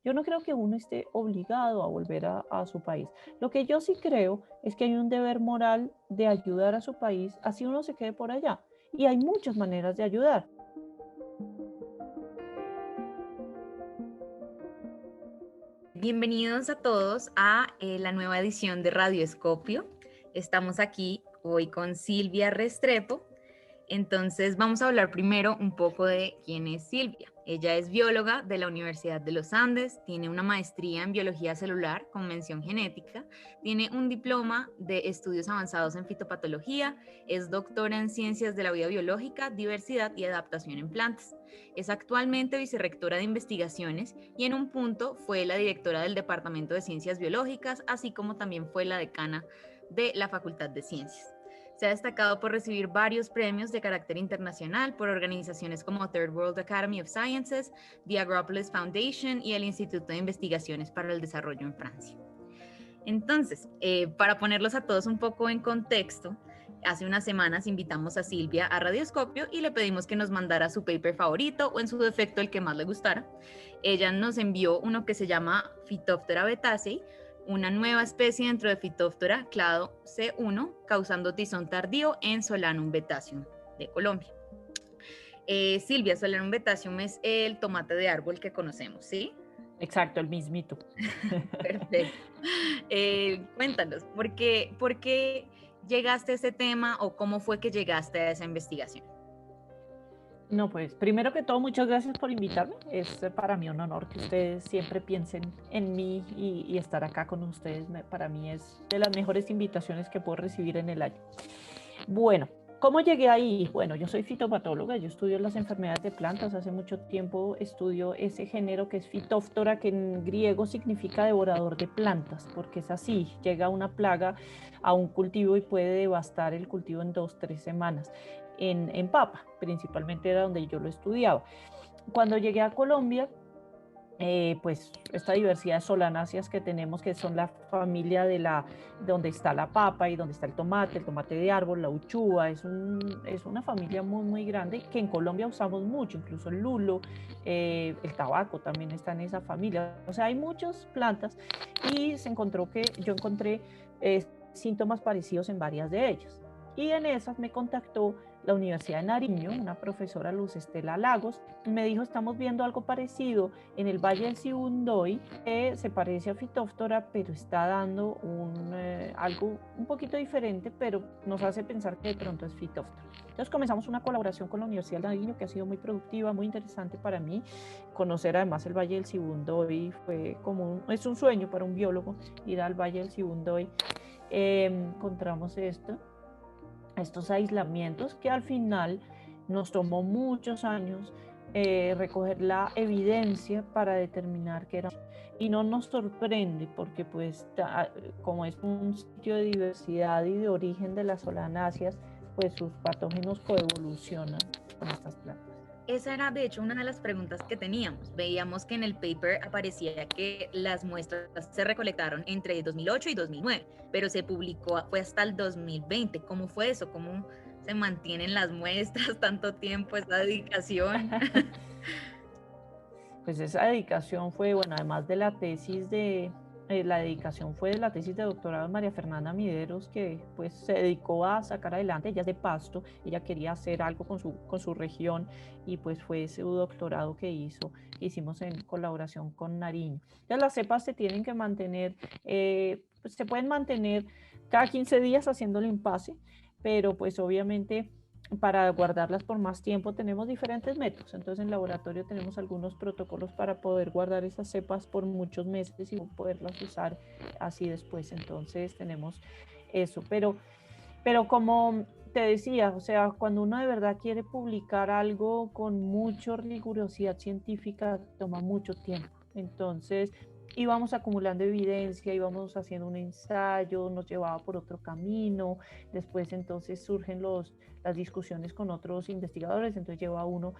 Yo no creo que uno esté obligado a volver a su país. Lo que yo sí creo es que hay un deber moral de ayudar a su país, así uno se quede por allá. Y hay muchas maneras de ayudar. Bienvenidos a todos a la nueva edición de Radioscopio. Estamos aquí hoy con Silvia Restrepo. Entonces vamos a hablar primero un poco de quién es Silvia. Ella es bióloga de la Universidad de los Andes, tiene una maestría en biología celular con mención genética, tiene un diploma de estudios avanzados en fitopatología, es doctora en ciencias de la vida biológica, diversidad y adaptación en plantas. Es actualmente vicerrectora de investigaciones y en un punto fue la directora del Departamento de Ciencias Biológicas, así como también fue la decana de la Facultad de Ciencias. Se ha destacado por recibir varios premios de carácter internacional por organizaciones como Third World Academy of Sciences, the Agropolis Foundation y el Instituto de Investigaciones para el Desarrollo en Francia. Entonces, para ponerlos a todos un poco en contexto, hace unas semanas invitamos a Silvia a Radioscopio y le pedimos que nos mandara su paper favorito o en su defecto el que más le gustara. Ella nos envió uno que se llama Phytophthora betaceae, una nueva especie dentro de Phytophthora clado C1, causando tizón tardío en Solanum betaceum de Colombia. Silvia, Solanum betaceum es el tomate de árbol que conocemos, ¿sí? Exacto, el mismito. Perfecto. Cuéntanos, por qué llegaste a ese tema o cómo fue que llegaste a esa investigación? No, pues primero que todo, muchas gracias por invitarme. Es para mí un honor que ustedes siempre piensen en mí y estar acá con ustedes. Para mí es de las mejores invitaciones que puedo recibir en el año. Bueno, ¿cómo llegué ahí? Bueno, yo soy fitopatóloga, yo estudio las enfermedades de plantas. Hace mucho tiempo estudio ese género que es Phytophthora, que en griego significa devorador de plantas, porque es así, llega una plaga a un cultivo y puede devastar el cultivo en 2, 3 semanas. En papa, principalmente era donde yo lo estudiaba. Cuando llegué a Colombia, pues esta diversidad de solanáceas que tenemos, que son la familia donde está la papa y donde está el tomate de árbol, la uchuva, es una familia muy, muy grande que en Colombia usamos mucho, incluso el lulo, el tabaco también está en esa familia. O sea, hay muchas plantas y yo encontré síntomas parecidos en varias de ellas. Y en esas me contactó la Universidad de Nariño, una profesora, Luz Estela Lagos, y me dijo, estamos viendo algo parecido en el Valle del Sibundoy, que se parece a Phytophthora, pero está dando algo un poquito diferente, pero nos hace pensar que de pronto es Phytophthora. Entonces comenzamos una colaboración con la Universidad de Nariño que ha sido muy productiva, muy interesante para mí. Conocer además el Valle del Sibundoy es un sueño para un biólogo ir al Valle del Sibundoy. Encontramos estos aislamientos que al final nos tomó muchos años recoger la evidencia para determinar que era. Y no nos sorprende porque pues como es un sitio de diversidad y de origen de las solanáceas, pues sus patógenos coevolucionan con estas plantas. Esa era, de hecho, una de las preguntas que teníamos. Veíamos que en el paper aparecía que las muestras se recolectaron entre 2008 y 2009, pero se publicó, fue hasta el 2020. ¿Cómo fue eso? ¿Cómo se mantienen las muestras tanto tiempo, esa dedicación? Pues esa dedicación fue, bueno, además de la dedicación fue de la tesis de doctorado de María Fernanda Mideros, que pues se dedicó a sacar adelante, ella es de Pasto, ella quería hacer algo con su región y pues fue ese doctorado que hicimos en colaboración con Nariño. Entonces las cepas se tienen que mantener, pues, se pueden mantener cada 15 días haciendo el impasse, pero pues obviamente para guardarlas por más tiempo tenemos diferentes métodos. Entonces en laboratorio tenemos algunos protocolos para poder guardar esas cepas por muchos meses y poderlas usar así después. Entonces tenemos eso. Pero como te decía, o sea, cuando uno de verdad quiere publicar algo con mucha rigurosidad científica, toma mucho tiempo. Entonces íbamos acumulando evidencia, íbamos haciendo un ensayo, nos llevaba por otro camino, después entonces surgen las discusiones con otros investigadores, entonces lleva uno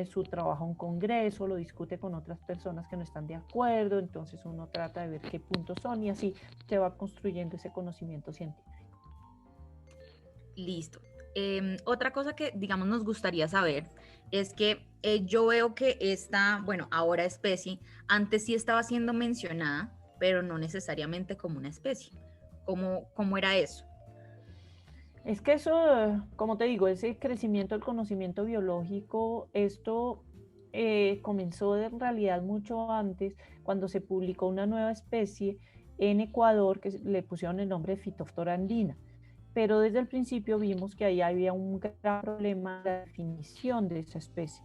su trabajo a un congreso, lo discute con otras personas que no están de acuerdo, entonces uno trata de ver qué puntos son y así se va construyendo ese conocimiento científico. Listo. Otra cosa que, digamos, nos gustaría saber es que yo veo que esta, bueno, ahora especie, antes sí estaba siendo mencionada, pero no necesariamente como una especie. ¿Cómo era eso? Es que eso, como te digo, ese crecimiento del conocimiento biológico, esto comenzó en realidad mucho antes, cuando se publicó una nueva especie en Ecuador que le pusieron el nombre de Phytophthora andina. Pero desde el principio vimos que ahí había un gran problema de la definición de esa especie.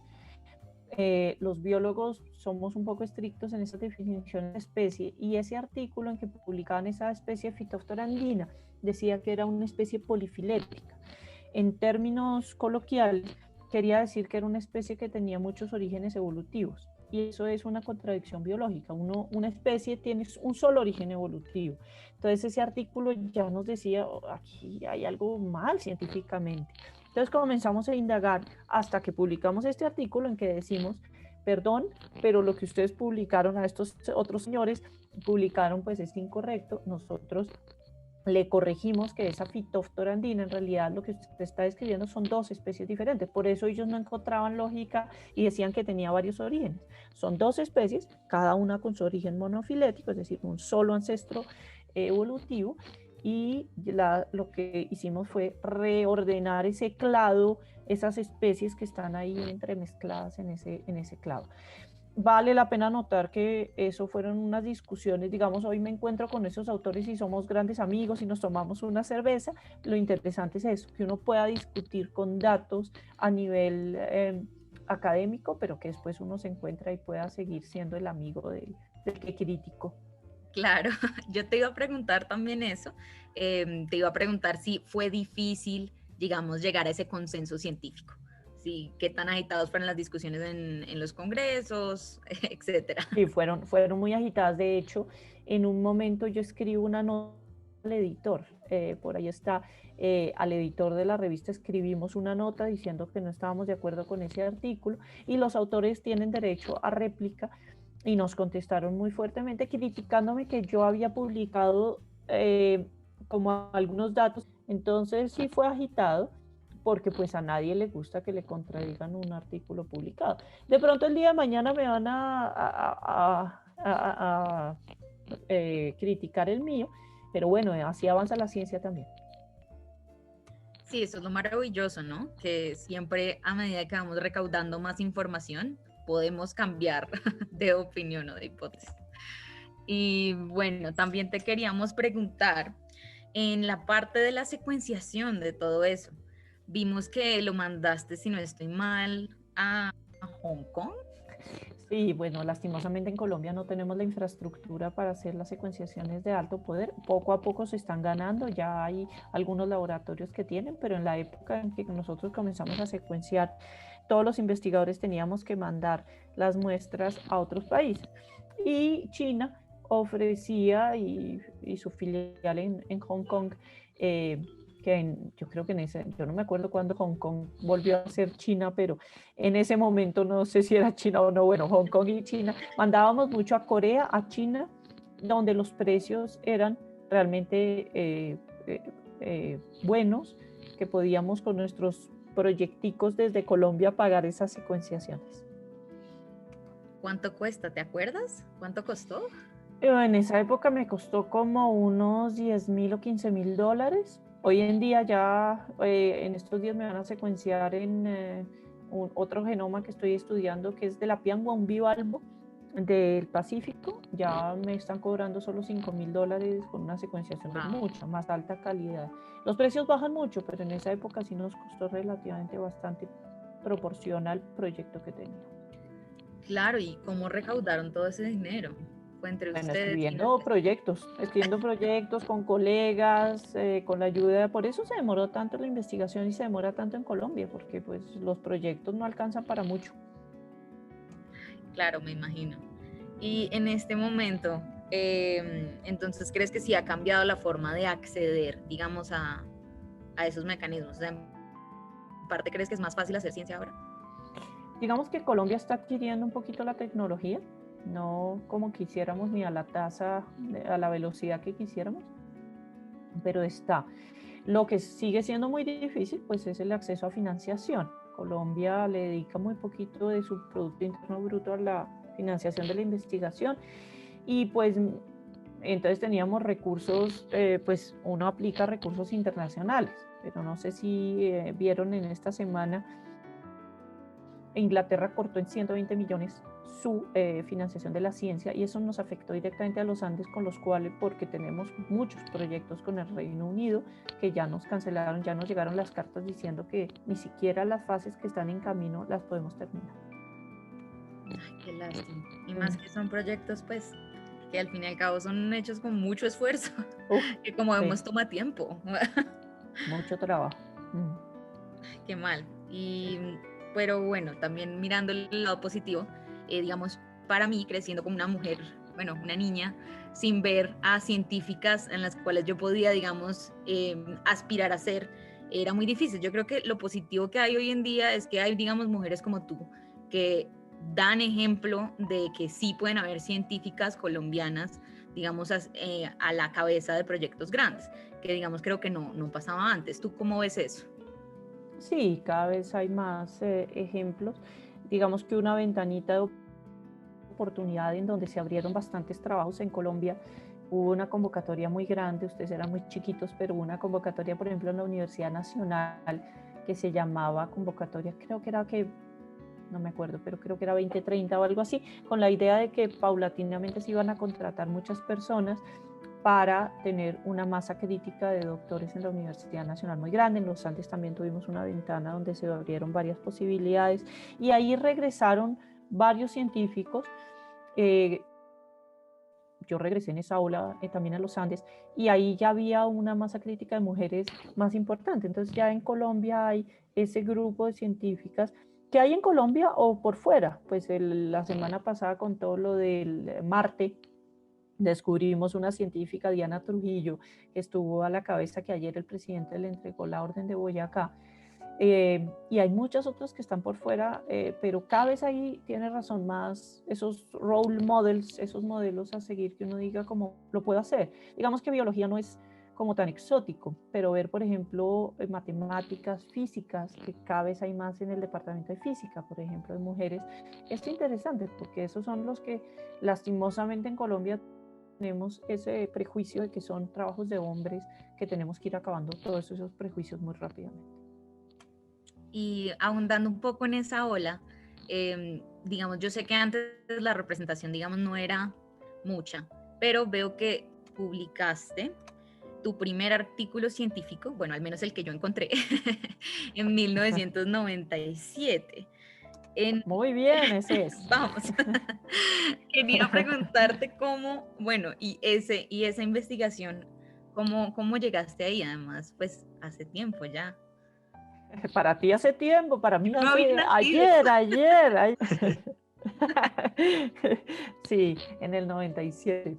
Los biólogos somos un poco estrictos en esa definición de especie y ese artículo en que publicaban esa especie Phytophthora andina decía que era una especie polifilética. En términos coloquiales, quería decir que era una especie que tenía muchos orígenes evolutivos. Y eso es una contradicción biológica. Una especie tiene un solo origen evolutivo. Entonces ese artículo ya nos decía, oh, aquí hay algo mal científicamente. Entonces comenzamos a indagar hasta que publicamos este artículo en que decimos, perdón, pero lo que ustedes publicaron a estos otros señores, publicaron pues es incorrecto. Nosotros le corregimos que esa Phytophthora andina, en realidad lo que usted está describiendo son dos especies diferentes. Por eso ellos no encontraban lógica y decían que tenía varios orígenes. Son dos especies, cada una con su origen monofilético, es decir, un solo ancestro evolutivo. Y lo que hicimos fue reordenar ese clado, esas especies que están ahí entremezcladas en ese clado. Vale la pena notar que eso fueron unas discusiones, digamos, hoy me encuentro con esos autores y somos grandes amigos y nos tomamos una cerveza. Lo interesante es eso, que uno pueda discutir con datos a nivel académico, pero que después uno se encuentra y pueda seguir siendo el amigo del que crítico. Claro, yo te iba a preguntar también eso. Te iba a preguntar si fue difícil, digamos, llegar a ese consenso científico. Sí, qué tan agitados fueron las discusiones en los congresos, etcétera. Sí, fueron muy agitadas. De hecho, en un momento yo escribo una nota al editor, por ahí está, al editor de la revista escribimos una nota diciendo que no estábamos de acuerdo con ese artículo y los autores tienen derecho a réplica y nos contestaron muy fuertemente criticándome que yo había publicado como algunos datos. Entonces sí fue agitado porque pues a nadie le gusta que le contradigan un artículo publicado. De pronto el día de mañana me van a criticar el mío, pero bueno, así avanza la ciencia también. Sí, eso es lo maravilloso, ¿no? Que siempre a medida que vamos recaudando más información, podemos cambiar de opinión o de hipótesis. Y bueno, también te queríamos preguntar, en la parte de la secuenciación de todo eso, vimos que lo mandaste, si no estoy mal, a Hong Kong. Sí, bueno, lastimosamente en Colombia no tenemos la infraestructura para hacer las secuenciaciones de alto poder. Poco a poco se están ganando, ya hay algunos laboratorios que tienen, pero en la época en que nosotros comenzamos a secuenciar, todos los investigadores teníamos que mandar las muestras a otros países. Y China ofrecía, y su filial en Hong Kong, yo creo que yo no me acuerdo cuándo Hong Kong volvió a ser China, pero en ese momento no sé si era China o no, bueno, Hong Kong y China, mandábamos mucho a Corea, a China, donde los precios eran realmente buenos, que podíamos con nuestros proyecticos desde Colombia pagar esas secuenciaciones. ¿Cuánto cuesta? ¿Te acuerdas? ¿Cuánto costó? En esa época me costó como unos 10.000 o 15.000 dólares. Hoy en día ya, en estos días me van a secuenciar en otro genoma que estoy estudiando, que es de la Piangua, un bivalvo del Pacífico. Ya me están cobrando solo 5.000 dólares con una secuenciación de mucha más alta calidad. Los precios bajan mucho, pero en esa época sí nos costó relativamente bastante proporcional al proyecto que tenía. Claro, ¿y cómo recaudaron todo ese dinero? Fue entre Bueno, ustedes y escribiendo proyectos con colegas, con la ayuda, por eso se demoró tanto la investigación y se demora tanto en Colombia, porque pues los proyectos no alcanzan para mucho. Claro, me imagino. Y en este momento, entonces, ¿crees que sí ha cambiado la forma de acceder, digamos, a esos mecanismos? O sea, en parte, ¿crees que es más fácil hacer ciencia ahora? Digamos que Colombia está adquiriendo un poquito la tecnología, no como quisiéramos ni a la tasa, a la velocidad que quisiéramos, pero está. Lo que sigue siendo muy difícil, pues, es el acceso a financiación. Colombia le dedica muy poquito de su Producto Interno Bruto a la financiación de la investigación y pues entonces teníamos recursos, pues uno aplica recursos internacionales, pero no sé si vieron en esta semana, Inglaterra cortó en 120 millones su financiación de la ciencia y eso nos afectó directamente a los Andes, con los cuales, porque tenemos muchos proyectos con el Reino Unido que ya nos cancelaron, ya nos llegaron las cartas diciendo que ni siquiera las fases que están en camino las podemos terminar. Ay, qué lástima. Y más que son proyectos, pues, que al fin y al cabo son hechos con mucho esfuerzo, que como Sí, vemos toma tiempo. mucho trabajo. Qué mal. Pero bueno, también mirando el lado positivo, digamos, para mí, creciendo como una mujer, bueno, una niña, sin ver a científicas en las cuales yo podía, digamos, aspirar a ser, era muy difícil. Yo creo que lo positivo que hay hoy en día es que hay, digamos, mujeres como tú, que dan ejemplo de que sí pueden haber científicas colombianas, digamos, a la cabeza de proyectos grandes, que digamos, creo que no pasaba antes. ¿Tú cómo ves eso? Sí, cada vez hay más ejemplos. Digamos que una ventanita de oportunidad en donde se abrieron bastantes trabajos en Colombia. Hubo una convocatoria muy grande, ustedes eran muy chiquitos, pero hubo una convocatoria, por ejemplo, en la Universidad Nacional que se llamaba convocatoria, creo que era que, no me acuerdo, pero creo que era 2030 o algo así, con la idea de que paulatinamente se iban a contratar muchas personas para tener una masa crítica de doctores en la Universidad Nacional muy grande. En los Andes también tuvimos una ventana donde se abrieron varias posibilidades y ahí regresaron varios científicos. eh, yo regresé en esa ola también a los Andes y ahí ya había una masa crítica de mujeres más importante. Entonces ya en Colombia hay ese grupo de científicas que hay en Colombia o por fuera. Pues la semana pasada con todo lo del Marte, descubrimos una científica, Diana Trujillo, que estuvo a la cabeza, que ayer el presidente le entregó la orden de Boyacá. Y hay muchas otras que están por fuera, pero cada vez ahí tiene razón más esos role models, esos modelos a seguir que uno diga cómo lo puedo hacer. Digamos que biología no es como tan exótico, pero ver, por ejemplo, matemáticas, físicas, que cada vez hay más en el departamento de física, por ejemplo, de mujeres, es interesante porque esos son los que lastimosamente en Colombia tenemos ese prejuicio de que son trabajos de hombres, que tenemos que ir acabando todos esos prejuicios muy rápidamente. Y ahondando un poco en esa ola, digamos, yo sé que antes la representación, digamos, no era mucha, pero veo que publicaste tu primer artículo científico, bueno, al menos el que yo encontré, en 1997. En, Muy bien, ese es. vamos, quería preguntarte cómo, bueno, y esa investigación, ¿cómo llegaste ahí? Además, pues hace tiempo ya. Para ti hace tiempo, para mí No había hace nacido. ayer. Sí, en el 97.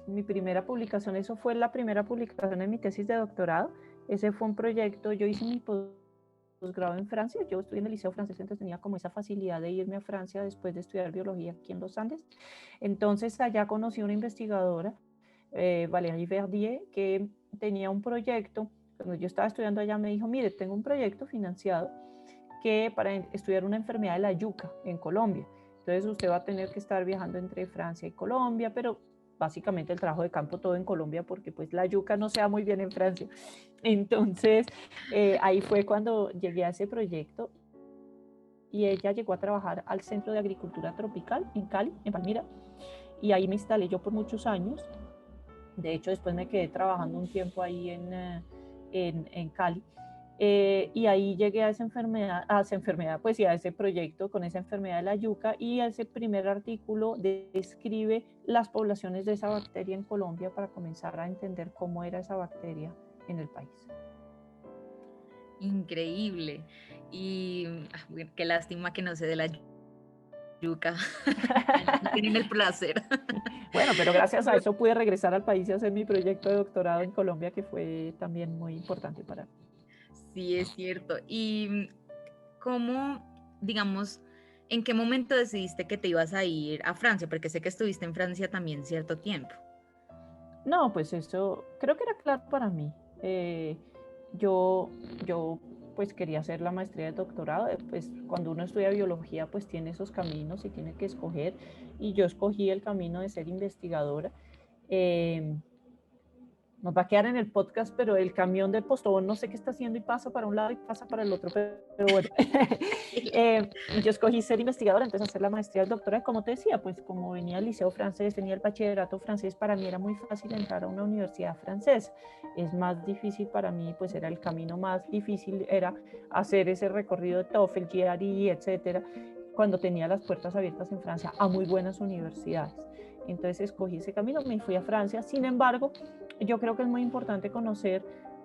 Mi primera publicación, eso fue la primera publicación en mi tesis de doctorado. Ese fue un proyecto, yo hice mi posgrado en Francia, yo estudié en el Liceo Francés, entonces tenía como esa facilidad de irme a Francia después de estudiar biología aquí en los Andes. Entonces allá conocí a una investigadora, Valérie Verdier, que tenía un proyecto. Cuando yo estaba estudiando allá me dijo, mire, tengo un proyecto financiado que para estudiar una enfermedad de la yuca en Colombia. Entonces usted va a tener que estar viajando entre Francia y Colombia, pero básicamente el trabajo de campo todo en Colombia porque pues la yuca no se da muy bien en Francia. Entonces ahí fue cuando llegué a ese proyecto y ella llegó a trabajar al Centro de Agricultura Tropical en Cali, en Palmira, y ahí me instalé yo por muchos años. De hecho, después me quedé trabajando un tiempo ahí en Cali. Y ahí llegué a esa enfermedad, pues y a ese proyecto con esa enfermedad de la yuca, y ese primer artículo describe las poblaciones de esa bacteria en Colombia para comenzar a entender cómo era esa bacteria en el país. Increíble. Y bueno, qué lástima que no sé de la yuca. No tienen el placer. Bueno, pero gracias a eso pude regresar al país y hacer mi proyecto de doctorado en Colombia, que fue también muy importante para mí. Sí, es cierto. ¿Y cómo, digamos, en qué momento decidiste que te ibas a ir a Francia? Porque sé que estuviste en Francia también cierto tiempo. No, pues eso creo que era claro para mí. Eh, yo, yo pues quería hacer la maestría de doctorado, pues cuando uno estudia biología pues tiene esos caminos y tiene que escoger, y yo escogí el camino de ser investigadora. Eh, Nos va a quedar en el podcast, pero el camión del postobón no sé qué está haciendo y pasa para un lado y pasa para el otro, pero bueno. Yo escogí ser investigadora, entonces hacer la maestría del doctorado, como te decía, pues como venía del liceo francés, venía el bachillerato francés, para mí era muy fácil entrar a una universidad francesa. Es más difícil para mí, pues era el camino más difícil, era hacer ese recorrido de TOEFL, GRE, etcétera, cuando tenía las puertas abiertas en Francia a muy buenas universidades. Entonces escogí ese camino, me fui a Francia. Sin embargo, yo creo que es muy importante conocer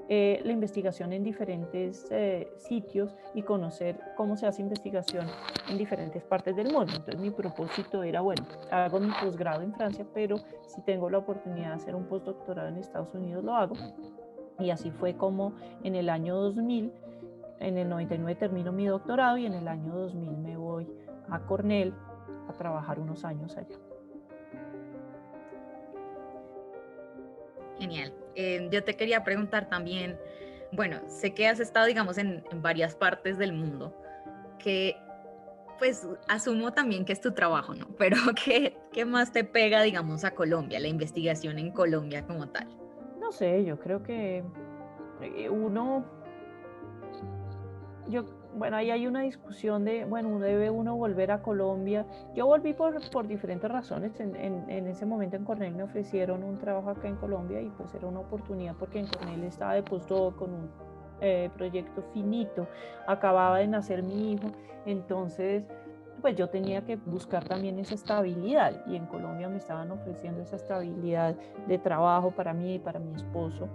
la investigación en diferentes sitios y conocer cómo se hace investigación en diferentes partes del mundo. Entonces mi propósito era, bueno, hago mi posgrado en Francia, pero si tengo la oportunidad de hacer un postdoctorado en Estados Unidos, lo hago. Y así fue como en el año 2000, en el 99 termino mi doctorado y en el año 2000 me voy a Cornell a trabajar unos años allá. Genial. Yo te quería preguntar también, bueno, sé que has estado, digamos, en varias partes del mundo, que pues asumo también que es tu trabajo, ¿no? Pero ¿qué más te pega, digamos, a Colombia, la investigación en Colombia como tal? No sé, yo creo que uno, yo, bueno, ahí hay una discusión de, bueno, debe uno volver a Colombia. Yo volví por diferentes razones. En ese momento en Cornell me ofrecieron un trabajo acá en Colombia y pues era una oportunidad porque en Cornell estaba de postdoc con un proyecto finito. Acababa de nacer mi hijo, entonces pues yo tenía que buscar también esa estabilidad y en Colombia me estaban ofreciendo esa estabilidad de trabajo para mí y para mi esposo.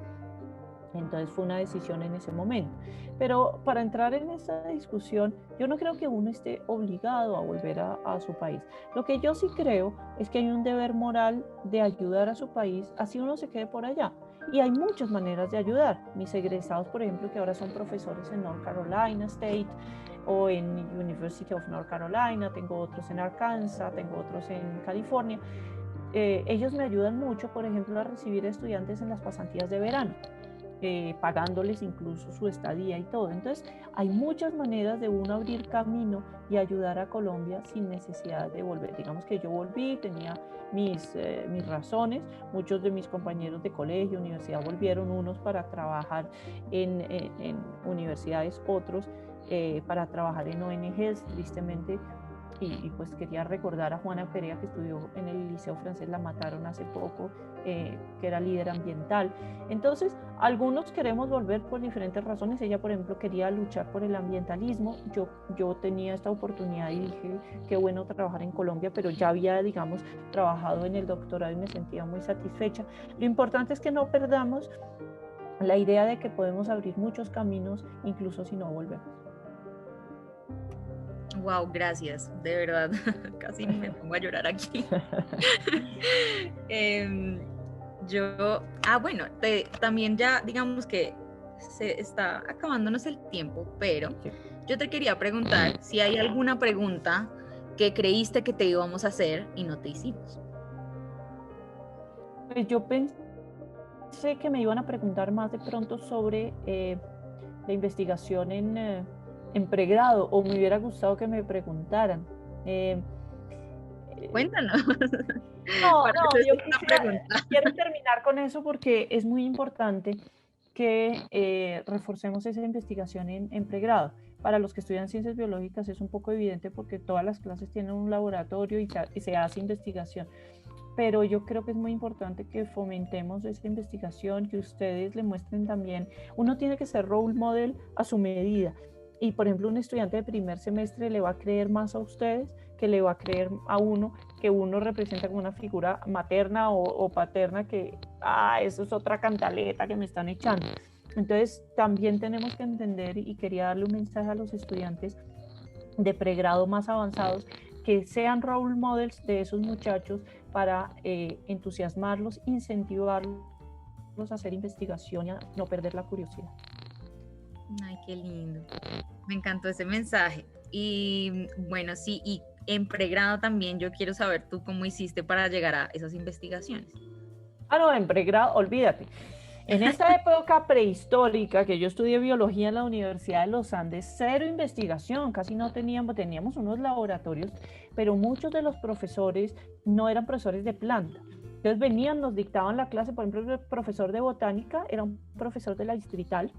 Entonces fue una decisión en ese momento. Pero para entrar en esta discusión, yo no creo que uno esté obligado a volver a su país. Lo que yo sí creo es que hay un deber moral de ayudar a su país, así uno se quede por allá. Y hay muchas maneras de ayudar. Mis egresados, por ejemplo, que ahora son profesores en North Carolina State o en University of North Carolina, tengo otros en Arkansas, tengo otros en California. Ellos me ayudan mucho, por ejemplo, a recibir estudiantes en las pasantías de verano. Pagándoles incluso su estadía y todo. Entonces, hay muchas maneras de uno abrir camino y ayudar a Colombia sin necesidad de volver. Digamos que yo volví, tenía mis razones, muchos de mis compañeros de colegio, universidad volvieron, unos para trabajar en universidades, otros para trabajar en ONGs, tristemente. Pues quería recordar a Juana Perea, que estudió en el Liceo Francés, la mataron hace poco, que era líder ambiental. Entonces, algunos queremos volver por diferentes razones. Ella, por ejemplo, quería luchar por el ambientalismo. Yo tenía esta oportunidad y dije, qué bueno trabajar en Colombia, pero ya había, digamos, trabajado en el doctorado y me sentía muy satisfecha. Lo importante es que no perdamos la idea de que podemos abrir muchos caminos, incluso si no volvemos. Wow, gracias, de verdad, casi me pongo a llorar aquí. Bueno, también ya digamos que se está acabándonos el tiempo, pero Sí. yo te quería preguntar si hay alguna pregunta que creíste que te íbamos a hacer y no te hicimos. Pues yo pensé que me iban a preguntar más de pronto sobre la investigación en pregrado, o me hubiera gustado que me preguntaran. Cuéntanos. No, Para no, eso es yo esta pregunta. quiero terminar con eso porque es muy importante que reforcemos esa investigación en pregrado. Para los que estudian ciencias biológicas es un poco evidente porque todas las clases tienen un laboratorio y se hace investigación, pero yo creo que es muy importante que fomentemos esa investigación, que ustedes le muestren también. Uno tiene que ser role model a su medida. Y por ejemplo, un estudiante de primer semestre le va a creer más a ustedes que le va a creer a uno, que uno representa como una figura materna o paterna, que, eso es otra cantaleta que me están echando. Entonces, también tenemos que entender, y quería darle un mensaje a los estudiantes de pregrado más avanzados, que sean role models de esos muchachos para entusiasmarlos, incentivarlos a hacer investigación y a no perder la curiosidad. Ay, qué lindo. Me encantó ese mensaje. Y bueno, sí, y en pregrado también yo quiero saber tú cómo hiciste para llegar a esas investigaciones. No, en pregrado, olvídate. En esta época prehistórica que yo estudié biología en la Universidad de los Andes, cero investigación, casi no teníamos unos laboratorios, pero muchos de los profesores no eran profesores de planta. Entonces venían, nos dictaban la clase, por ejemplo, el profesor de botánica era un profesor de la distrital,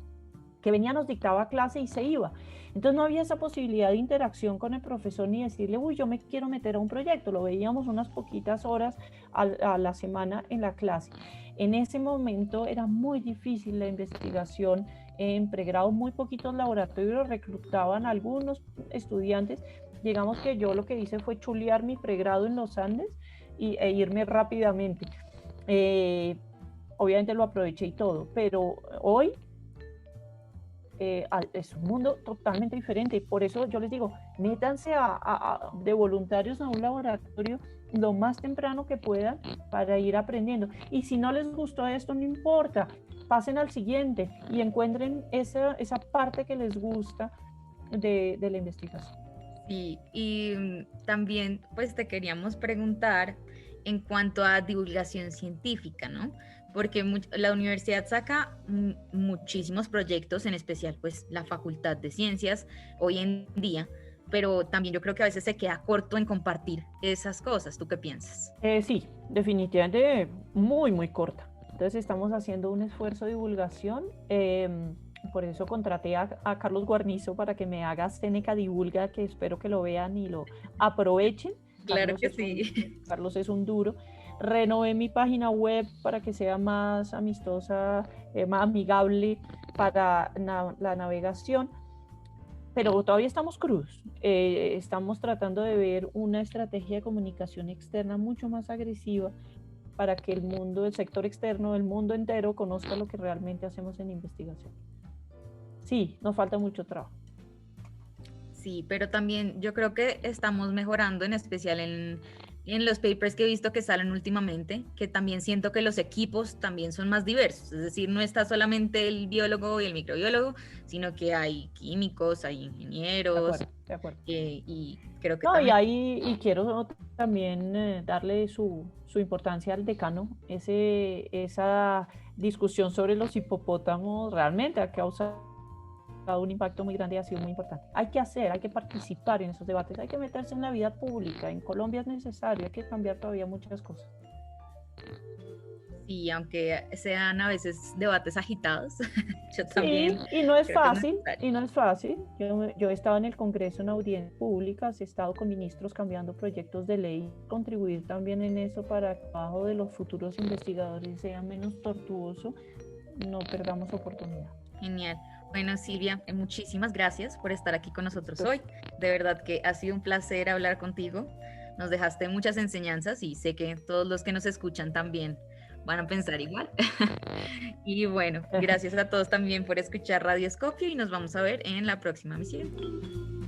que venía, nos dictaba clase y se iba. Entonces no había esa posibilidad de interacción con el profesor ni decirle, uy, yo me quiero meter a un proyecto. Lo veíamos unas poquitas horas a la semana en la clase. En ese momento era muy difícil la investigación en pregrado, muy poquitos laboratorios reclutaban a algunos estudiantes. Digamos que yo lo que hice fue chulear mi pregrado en los Andes e irme rápidamente. Obviamente lo aproveché y todo, pero hoy es un mundo totalmente diferente y por eso yo les digo, métanse de voluntarios a un laboratorio lo más temprano que puedan para ir aprendiendo. Y si no les gustó esto, no importa, pasen al siguiente y encuentren esa parte que les gusta de la investigación. Sí, y también pues te queríamos preguntar en cuanto a divulgación científica, ¿no? Porque la universidad saca muchísimos proyectos, en especial pues la Facultad de Ciencias hoy en día, pero también yo creo que a veces se queda corto en compartir esas cosas. ¿Tú qué piensas? Sí, definitivamente muy, muy corta. Entonces estamos haciendo un esfuerzo de divulgación. Por eso contraté a Carlos Guarnizo para que me haga Seneca Divulga, que espero que lo vean y lo aprovechen. Claro Carlos que sí. Carlos es un duro. Renové mi página web para que sea más amistosa, más amigable para la navegación, pero todavía estamos crudos. Estamos tratando de ver una estrategia de comunicación externa mucho más agresiva para que el mundo, el sector externo, el mundo entero conozca lo que realmente hacemos en investigación. Sí, nos falta mucho trabajo. Sí, pero también yo creo que estamos mejorando, en especial en los papers que he visto que salen últimamente, que también siento que los equipos también son más diversos, es decir, no está solamente el biólogo y el microbiólogo, sino que hay químicos, hay ingenieros, de acuerdo. Y creo que no, también... y quiero también darle su importancia al decano, esa discusión sobre los hipopótamos realmente ha causado un impacto muy grande y ha sido muy importante. Hay que participar en esos debates, hay que meterse en la vida pública. En Colombia es necesario, hay que cambiar todavía muchas cosas. Sí, aunque sean a veces debates agitados, yo también. Sí, y no es fácil, Yo he estado en el Congreso en audiencias públicas, he estado con ministros cambiando proyectos de ley, contribuir también en eso para que el trabajo de los futuros investigadores sea menos tortuoso, no perdamos oportunidad. Genial. Bueno, Silvia, muchísimas gracias por estar aquí con nosotros hoy. De verdad que ha sido un placer hablar contigo. Nos dejaste muchas enseñanzas y sé que todos los que nos escuchan también van a pensar igual. Y bueno, gracias a todos también por escuchar Radioscopio y nos vamos a ver en la próxima misión.